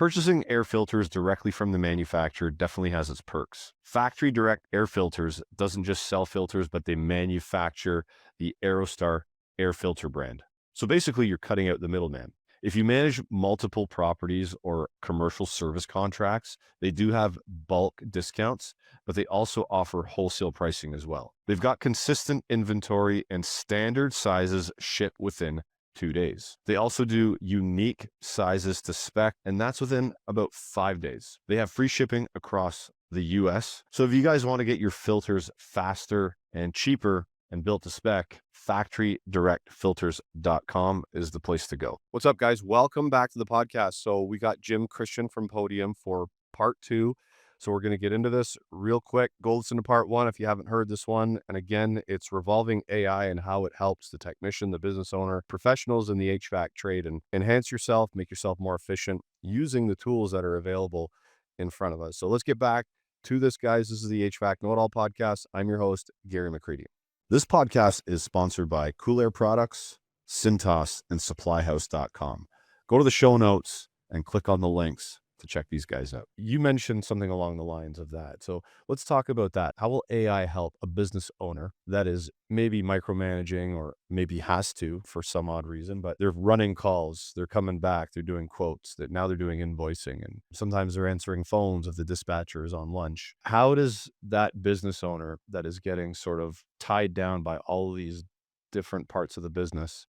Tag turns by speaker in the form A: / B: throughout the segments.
A: Purchasing air filters directly from the manufacturer definitely has its perks. Factory direct air filters doesn't just sell filters, but they manufacture the Aerostar air filter brand. So basically, you're cutting out the middleman. If you manage multiple properties or commercial service contracts, they do have bulk discounts, but they also offer wholesale pricing as well. They've got consistent inventory and standard sizes ship within 2 days. They also do unique sizes to spec, and that's within about 5 days. They have free shipping across the US. So if you guys want to get your filters faster and cheaper and built to spec, factorydirectfilters.com is the place to go. What's up, guys? Welcome back to the podcast. So we got Jim Christian from Podium for part two. So we're going to get into this real quick. Go listen to part one if you haven't heard this one. And again, it's revolving AI and how it helps the technician, the business owner, professionals in the HVAC trade, and enhance yourself, make yourself more efficient using the tools that are available in front of us. So let's get back to this, guys. This is the HVAC Know-It-All podcast. I'm your host, Gary McCready. This podcast is sponsored by Cool Air Products, Cintas, and SupplyHouse.com. Go to the show notes and click on the links to check these guys out. You mentioned something along the lines of that. So let's talk about that. How will AI help a business owner that is maybe micromanaging or maybe has to for some odd reason, but they're running calls, they're coming back, they're doing quotes, that now they're doing invoicing, and sometimes they're answering phones if the dispatcher is on lunch. How does that business owner that is getting sort of tied down by all of these different parts of the business,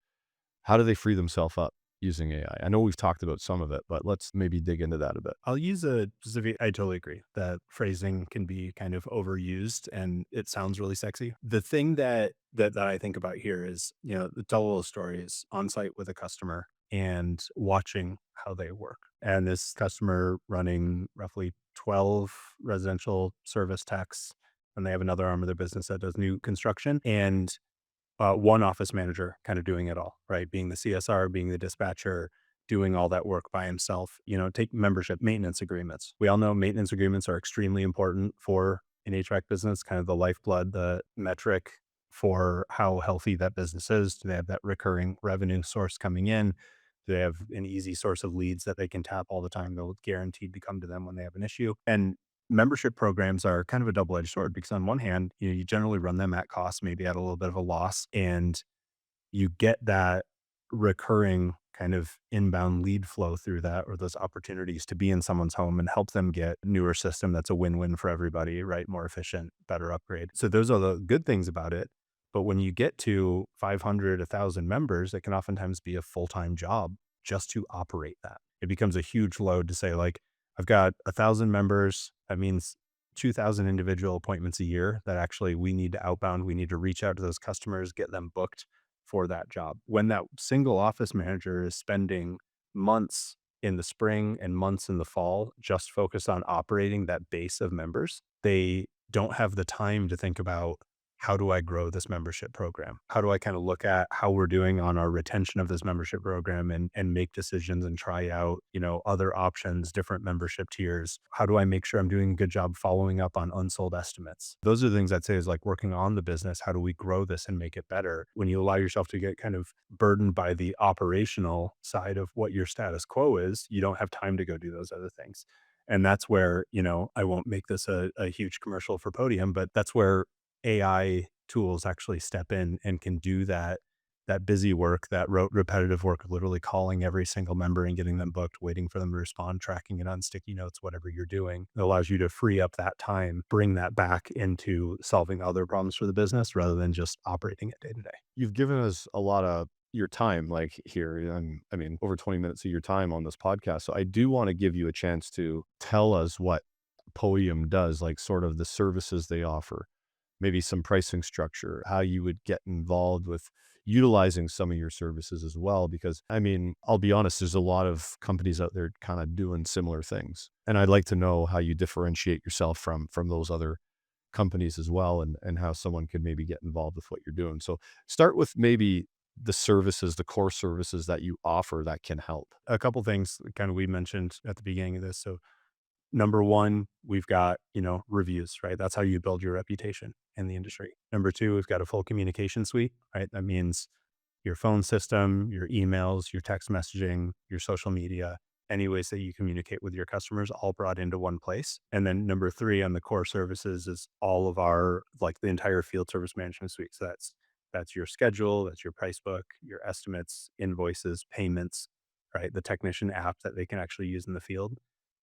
A: how do they free themselves up using AI? I know we've talked about some of it, but let's maybe dig into that a bit.
B: I'll use a specific, I totally agree that phrasing can be kind of overused and it sounds really sexy. The thing that I think about here is, tell a little stories on site with a customer and watching how they work. And this customer running roughly 12 residential service techs, and they have another arm of their business that does new construction. And one office manager kind of doing it all, right? Being the CSR, being the dispatcher, doing all that work by himself. Take membership maintenance agreements. We all know maintenance agreements are extremely important for an HVAC business, kind of the lifeblood, the metric for how healthy that business is. Do they have that recurring revenue source coming in? Do they have an easy source of leads that they can tap all the time? They'll guaranteed to come to them when they have an issue. And membership programs are kind of a double-edged sword because on one hand, you generally run them at cost, maybe at a little bit of a loss, and you get that recurring kind of inbound lead flow through that, or those opportunities to be in someone's home and help them get a newer system that's a win-win for everybody, right? More efficient, better upgrade. So those are the good things about it. But when you get to 500, 1,000 members, it can oftentimes be a full-time job just to operate that. It becomes a huge load to say, like, I've got 1,000 members. That means 2,000 individual appointments a year that actually we need to outbound. We need to reach out to those customers, get them booked for that job. When that single office manager is spending months in the spring and months in the fall just focused on operating that base of members, they don't have the time to think about, how do I grow this membership program? How do I kind of look at how we're doing on our retention of this membership program and make decisions and try out, other options, different membership tiers? How do I make sure I'm doing a good job following up on unsold estimates? Those are the things I'd say is like working on the business. How do we grow this and make it better? When you allow yourself to get kind of burdened by the operational side of what your status quo is, you don't have time to go do those other things. And that's where, I won't make this a huge commercial for Podium, but that's where AI tools actually step in and can do that busy work, that repetitive work of literally calling every single member and getting them booked, waiting for them to respond, tracking it on sticky notes, whatever you're doing. It allows you to free up that time, bring that back into solving other problems for the business rather than just operating it day to day.
A: You've given us a lot of your time, like here, I mean, over 20 minutes of your time on this podcast. So I do want to give you a chance to tell us what Podium does, like sort of the services they offer, maybe some pricing structure, how you would get involved with utilizing some of your services as well. Because I mean, I'll be honest, there's a lot of companies out there kind of doing similar things. And I'd like to know how you differentiate yourself from those other companies as well, and how someone could maybe get involved with what you're doing. So start with maybe the services, the core services that you offer that can help.
B: A couple things kind of we mentioned at the beginning of this. So number one, we've got, reviews, right? That's how you build your reputation in the industry. Number two, we've got a full communication suite, right? That means your phone system, your emails, your text messaging, your social media, any ways that you communicate with your customers all brought into one place. And then number three on the core services is all of our like the entire field service management suite. So that's your schedule, that's your price book, your estimates, invoices, payments, right? The technician app that they can actually use in the field.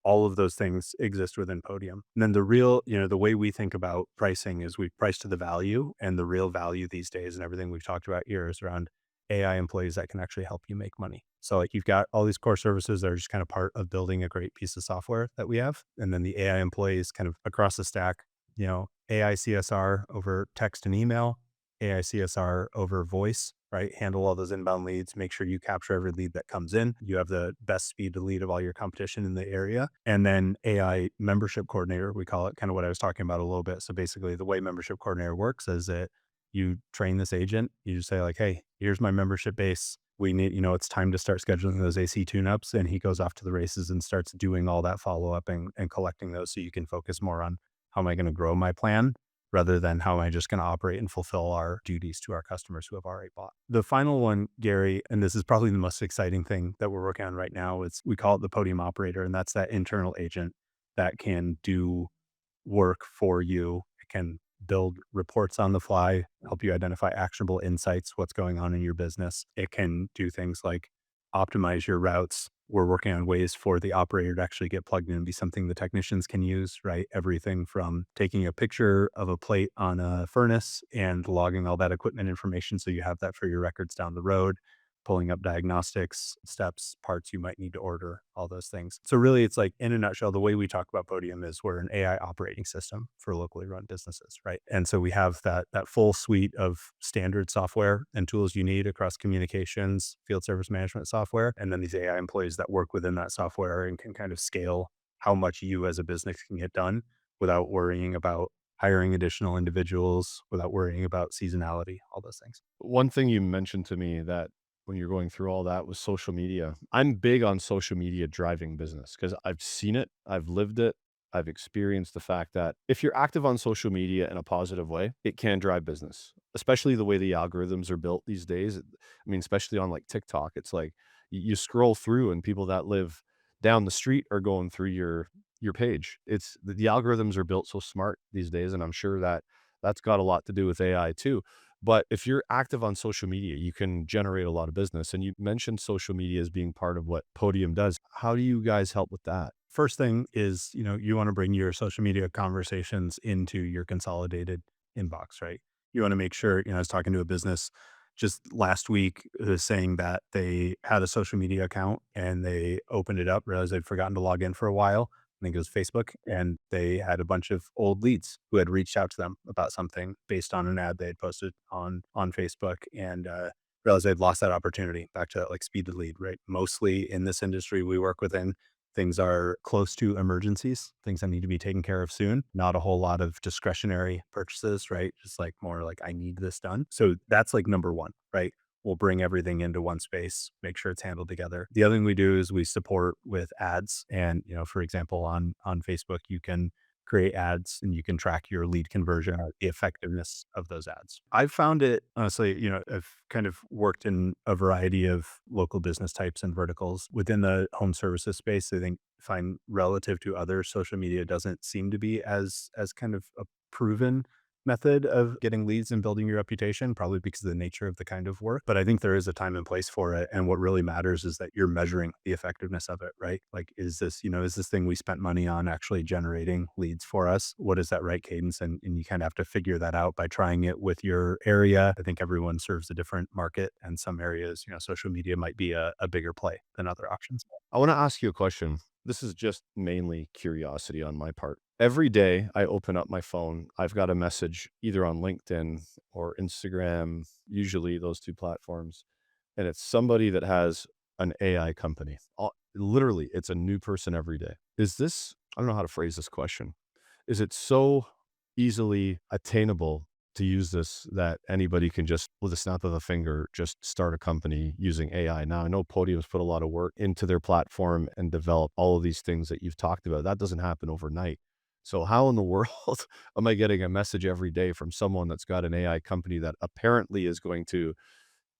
B: All of those things exist within Podium. And then the real, the way we think about pricing is we price to the value, and the real value these days and everything we've talked about here is around AI employees that can actually help you make money. So like you've got all these core services that are just kind of part of building a great piece of software that we have. And then the AI employees kind of across the stack, AI CSR over text and email, AI CSR over voice, right? Handle all those inbound leads, make sure you capture every lead that comes in. You have the best speed to lead of all your competition in the area. And then AI membership coordinator, we call it, kind of what I was talking about a little bit. So basically the way membership coordinator works is that you train this agent, you just say like, hey, here's my membership base. We need, it's time to start scheduling those AC tune-ups. And he goes off to the races and starts doing all that follow-up and collecting those so you can focus more on how am I going to grow my plan rather than how am I just going to operate and fulfill our duties to our customers who have already bought. The final one, Gary, and this is probably the most exciting thing that we're working on right now, is we call it the Podium operator. And that's that internal agent that can do work for you. It can build reports on the fly, help you identify actionable insights, what's going on in your business. It can do things like optimize your routes. We're working on ways for the operator to actually get plugged in and be something the technicians can use, right? Everything from taking a picture of a plate on a furnace and logging all that equipment information so you have that for your records down the road, pulling up diagnostics, steps, parts you might need to order, all those things. So really it's like in a nutshell, the way we talk about Podium is we're an AI operating system for locally run businesses, right? And so we have that full suite of standard software and tools you need across communications, field service management software, and then these AI employees that work within that software and can kind of scale how much you as a business can get done without worrying about hiring additional individuals, without worrying about seasonality, all those things.
A: One thing you mentioned to me that when you're going through all that was social media. I'm big on social media driving business because I've seen it, I've lived it, I've experienced the fact that if you're active on social media in a positive way, it can drive business, especially the way the algorithms are built these days. I mean, especially on like TikTok, it's like you scroll through and people that live down the street are going through your page. It's the algorithms are built so smart these days, and I'm sure that that's got a lot to do with AI too. But if you're active on social media, you can generate a lot of business. And you mentioned social media as being part of what Podium does. How do you guys help with that?
B: First thing is, you want to bring your social media conversations into your consolidated inbox, right? You want to make sure, I was talking to a business just last week who was saying that they had a social media account and they opened it up, realized they'd forgotten to log in for a while. I think it was Facebook, and they had a bunch of old leads who had reached out to them about something based on an ad they had posted on Facebook, and realized they'd lost that opportunity. Back to that, like speed to lead, right? Mostly in this industry we work within, things are close to emergencies, things that need to be taken care of soon, not a whole lot of discretionary purchases, right? Just like more like, I need this done. So that's like number one, right? We'll bring everything into one space, make sure it's handled together. The other thing we do is we support with ads. And, for example, on Facebook, you can create ads and you can track your lead conversion or the effectiveness of those ads. I've found it honestly, I've kind of worked in a variety of local business types and verticals within the home services space. I think find relative to other social media doesn't seem to be as kind of a proven method of getting leads and building your reputation, probably because of the nature of the kind of work. But I think there is a time and place for it. And what really matters is that you're measuring the effectiveness of it, right? Like, is this thing we spent money on actually generating leads for us? What is that right cadence? And you kind of have to figure that out by trying it with your area. I think everyone serves a different market, and some areas, social media might be a bigger play than other options.
A: I want to ask you a question. This is just mainly curiosity on my part. Every day I open up my phone, I've got a message either on LinkedIn or Instagram, usually those two platforms, and it's somebody that has an AI company. Literally, it's a new person every day. Is this, I don't know how to phrase this question. Is it so easily attainable to use this that anybody can just, with a snap of a finger, just start a company using AI? Now, I know Podium's put a lot of work into their platform and develop all of these things that you've talked about. That doesn't happen overnight. So how in the world am I getting a message every day from someone that's got an AI company that apparently is going to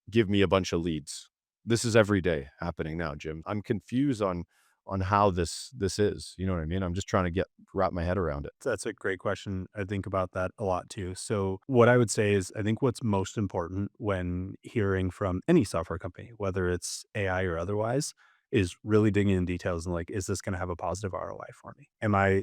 A: give me a bunch of leads? This is every day happening now, Jim. I'm confused on on how this is. You know what I mean? I'm just trying to wrap my head around it.
B: That's a great question. I think about that a lot too. So, what I would say is, I think what's most important when hearing from any software company, whether it's AI or otherwise, is really digging in details and like, is this going to have a positive ROI for me?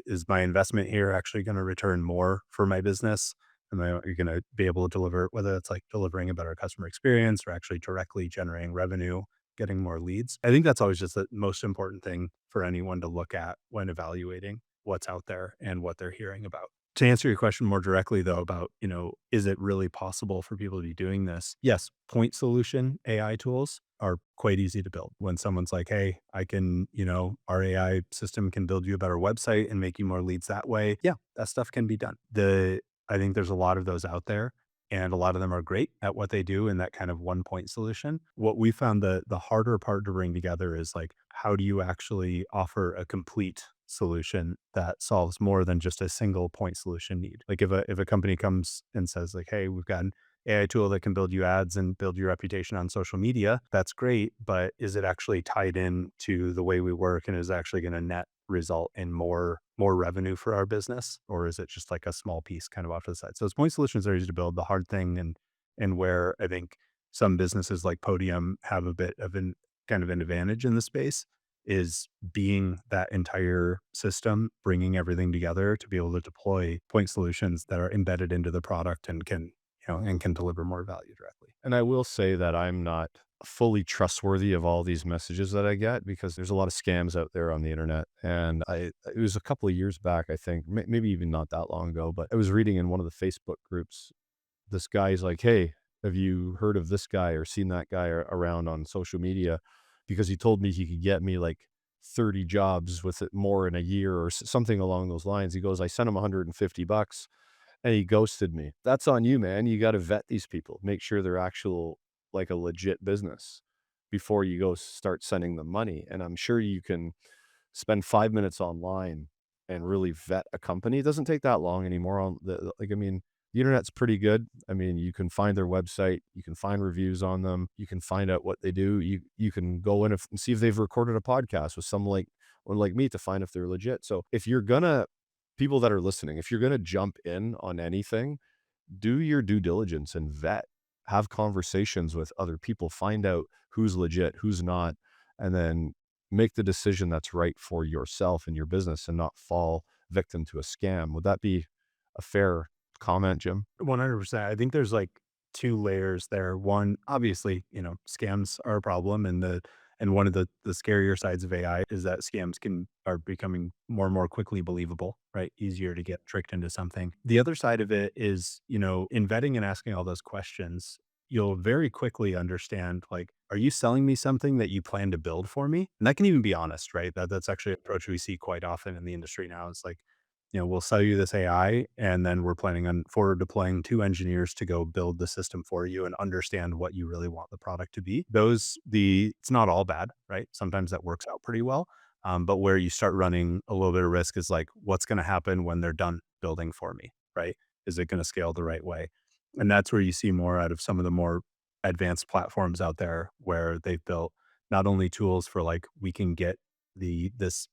B: Is my investment here actually going to return more for my business? Am I going to be able to deliver, whether it's like delivering a better customer experience or actually directly generating revenue, getting more leads? I think that's always just the most important thing for anyone to look at when evaluating what's out there and what they're hearing about. To answer your question more directly though about, is it really possible for people to be doing this? Yes, point solution AI tools are quite easy to build. When someone's like, "Hey, I can, our AI system can build you a better website and make you more leads that way." Yeah, that stuff can be done. I think there's a lot of those out there and a lot of them are great at what they do in that kind of one point solution. What we found the harder part to bring together is like, how do you actually offer a complete solution that solves more than just a single point solution need? Like if a company comes and says like, "Hey, we've got an AI tool that can build you ads and build your reputation on social media," that's great, but is it actually tied in to the way we work and is actually going to net result in more revenue for our business, or is it just like a small piece kind of off to the side? So those point solutions are easy to build. The hard thing and where I think some businesses like Podium have a bit of an kind of an advantage in the space is being that entire system, bringing everything together to be able to deploy point solutions that are embedded into the product and can deliver more value directly.
A: And I will say that I'm not fully trustworthy of all these messages that I get because there's a lot of scams out there on the internet. And it was a couple of years back, I think, maybe even not that long ago, but I was reading in one of the Facebook groups, this guy's like, "Hey, have you heard of this guy or seen that guy around on social media? Because he told me he could get me like 30 jobs with it more in a year or something along those lines." He goes, "I sent him $150 and he ghosted me." That's on you, man. You got to vet these people, make sure they're actual, like a legit business before you go start sending them money. And I'm sure you can spend 5 minutes online and really vet a company. It doesn't take that long anymore. Like, I mean, the internet's pretty good. I mean, you can find their website, you can find reviews on them, you can find out what they do. You can go in and see if they've recorded a podcast with someone like one like me to find if they're legit. So if you're gonna people that are listening, if you're gonna jump in on anything, do your due diligence and vet. Have conversations with other people, find out who's legit, who's not, and then make the decision that's right for yourself and your business and not fall victim to a scam. Would that be a fair comment, Jim?
B: 100%. I think there's like two layers there. One, obviously, scams are a problem, and one of the scarier sides of AI is that scams are becoming more and more quickly believable, right? Easier to get tricked into something. The other side of it is, in vetting and asking all those questions, you'll very quickly understand like, are you selling me something that you plan to build for me? And that can even be honest, right? That's actually an approach we see quite often in the industry now. It's like, we'll sell you this AI, and then we're planning on forward deploying 2 engineers to go build the system for you and understand what you really want the product to be. It's not all bad, right? Sometimes that works out pretty well. But where you start running a little bit of risk is like, what's going to happen when they're done building for me, right? Is it going to scale the right way? And that's where you see more out of some of the more advanced platforms out there where they've built not only tools for like, we can get this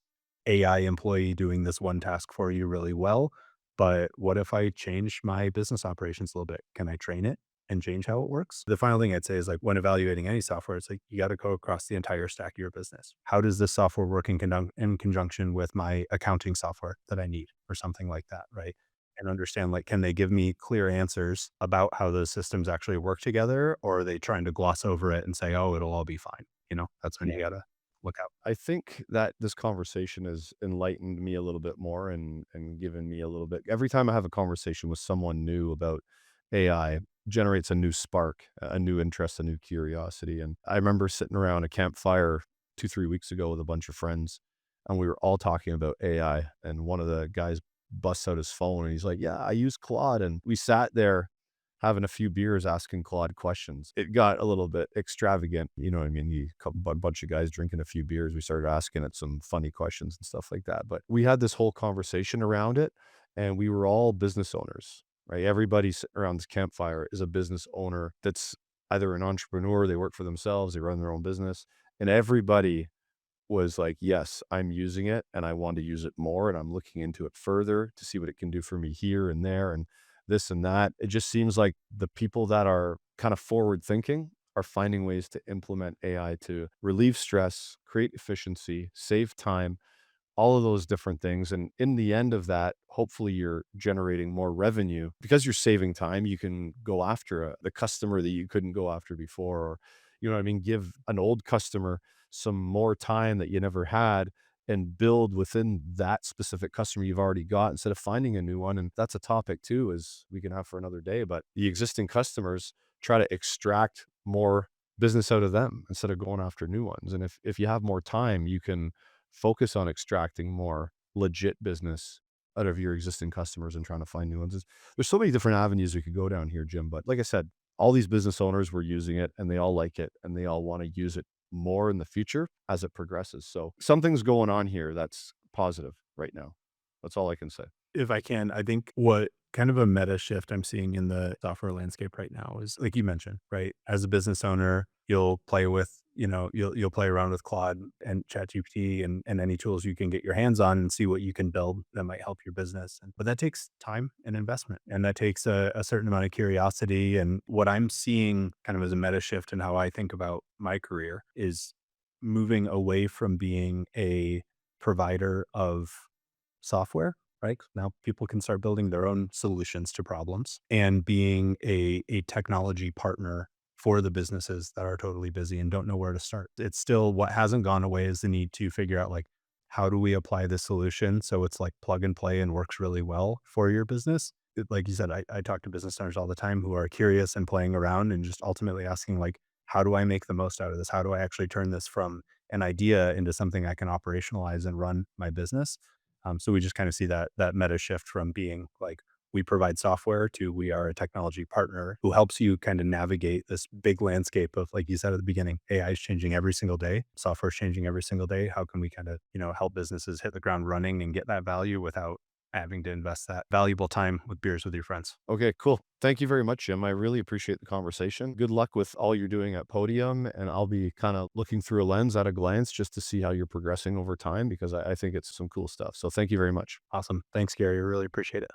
B: AI employee doing this one task for you really well, but what if I change my business operations a little bit? Can I train it and change how it works? The final thing I'd say is like when evaluating any software, it's like you got to go across the entire stack of your business. How does this software work in conjunction with my accounting software that I need or something like that, right? And understand like, can they give me clear answers about how those systems actually work together, or are they trying to gloss over it and say, "Oh, it'll all be fine"? That's when you got to look out.
A: I think that this conversation has enlightened me a little bit more and given me a little bit. Every time I have a conversation with someone new about AI, generates a new spark, a new interest, a new curiosity. And I remember sitting around a campfire 2, 3 weeks ago with a bunch of friends, and we were all talking about AI. And one of the guys busts out his phone and he's like, "Yeah, I use Claude." And we sat there having a few beers, asking Claude questions. It got a little bit extravagant, you know what I mean? A bunch of guys drinking a few beers, we started asking it some funny questions and stuff like that, but we had this whole conversation around it, and we were all business owners, right? Everybody sitting around this campfire is a business owner that's either an entrepreneur, they work for themselves, they run their own business, and everybody was like, yes, I'm using it and I want to use it more and I'm looking into it further to see what it can do for me here and there and this and that. It just seems like the people that are kind of forward thinking are finding ways to implement AI to relieve stress, create efficiency, save time, all of those different things. And in the end of that, hopefully you're generating more revenue because you're saving time. You can go after the customer that you couldn't go after before, or, you know what I mean? Give an old customer some more time that you never had and build within that specific customer you've already got instead of finding a new one. And that's a topic too, is we can have for another day, but the existing customers, try to extract more business out of them instead of going after new ones. And if you have more time, you can focus on extracting more legit business out of your existing customers and trying to find new ones. There's so many different avenues we could go down here, Jim. But like I said, all these business owners were using it and they all like it and they all want to use it more in the future as it progresses. So something's going on here that's positive right now. That's all I can say.
B: If I can, I think what kind of a meta shift I'm seeing in the software landscape right now is like you mentioned, right? As a business owner, you'll play with, you'll play around with Claude and ChatGPT and any tools you can get your hands on and see what you can build that might help your business. But that takes time and investment, and that takes a certain amount of curiosity. And what I'm seeing kind of as a meta shift in how I think about my career is moving away from being a provider of software, right? Now people can start building their own solutions to problems and being a technology partner for the businesses that are totally busy and don't know where to start. It's still what hasn't gone away is the need to figure out like, how do we apply this solution so it's like plug and play and works really well for your business? Like you said, I talk to business owners all the time who are curious and playing around and just ultimately asking like, how do I make the most out of this? How do I actually turn this from an idea into something I can operationalize and run my business? So we just kind of see that meta shift from being like we provide software to we are a technology partner who helps you kind of navigate this big landscape of, like you said at the beginning, AI is changing every single day, software is changing every single day. How can we kind of help businesses hit the ground running and get that value without having to invest that valuable time with beers with your friends?
A: Okay, cool. Thank you very much, Jim. I really appreciate the conversation. Good luck with all you're doing at Podium. And I'll be kind of looking through a lens at a glance just to see how you're progressing over time because I think it's some cool stuff. So thank you very much.
B: Awesome. Thanks, Gary. I really appreciate it.